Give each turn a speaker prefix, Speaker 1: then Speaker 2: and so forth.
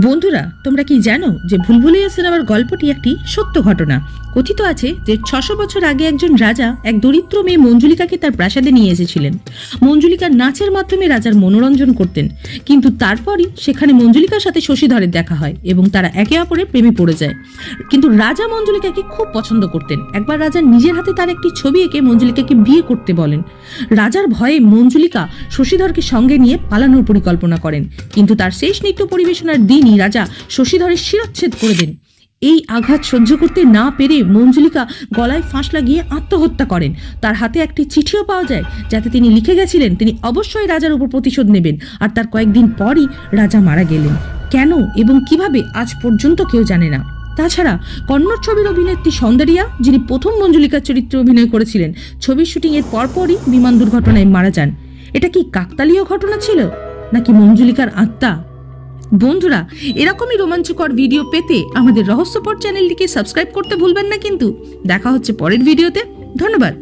Speaker 1: বন্ধুরা, তোমরা কি জানো যে ভুলভুলাইয়া সিনেমার গল্পটি একটি সত্য ঘটনা? কথিত আছে যে 600 বছর আগে একজন রাজা এক দরিদ্র মেয়ে মঞ্জুলিকাকে তার প্রাসাদে নিয়ে এসেছিলেন। মঞ্জুলিকা নাচের মাধ্যমে রাজার মনোরঞ্জন করতেন, কিন্তু তারপরই সেখানে মঞ্জুলিকার সাথে শশীধরের দেখা হয় এবং তারা একে অপরের প্রেমে পড়ে যায়। কিন্তু রাজা মঞ্জুলিকাকে খুব পছন্দ করতেন। একবার রাজা নিজের হাতে তার একটি ছবি এঁকে মঞ্জুলিকাকে বিয়ে করতে বলেন। রাজার ভয়ে মঞ্জুলিকা শশীধরকে সঙ্গে নিয়ে পালানোর পরিকল্পনা করেন, কিন্তু তার শেষ নৃত্য পরিবেশনার দিনই রাজা শশীধরের শিরচ্ছেদ করে দেন। এই আঘাত সহ্য করতে না পেরে মঞ্জুলিকা গলায় ফাঁস লাগিয়ে আত্মহত্যা করেন। তার হাতে একটি চিঠিও পাওয়া যায়, যাতে তিনি লিখে গেছিলেন তিনি অবশ্যই রাজার উপর প্রতিশোধ নেবেন। আর তার কয়েকদিন পরই রাজা মারা গেলেন। কেন এবং কিভাবে আজ পর্যন্ত কেউ জানে না। তাছাড়া কন্নড় ছবির অভিনেত্রী সৌন্দর্যা, যিনি প্রথম মঞ্জুলিকার চরিত্রে অভিনয় করেছিলেন, ছবির শুটিং এর পরপরই বিমান দুর্ঘটনায় মারা যান। এটা কি কাকতালীয় ঘটনা ছিল, নাকি মঞ্জুলিকার আত্মা? বন্ধুরা, এরকমই রোমাঞ্চকর ভিডিও পেতে আমাদের রহস্যপট চ্যানেলটিকে সাবস্ক্রাইব করতে ভুলবেন না কিন্তু। দেখা হচ্ছে পরের ভিডিওতে। ধন্যবাদ।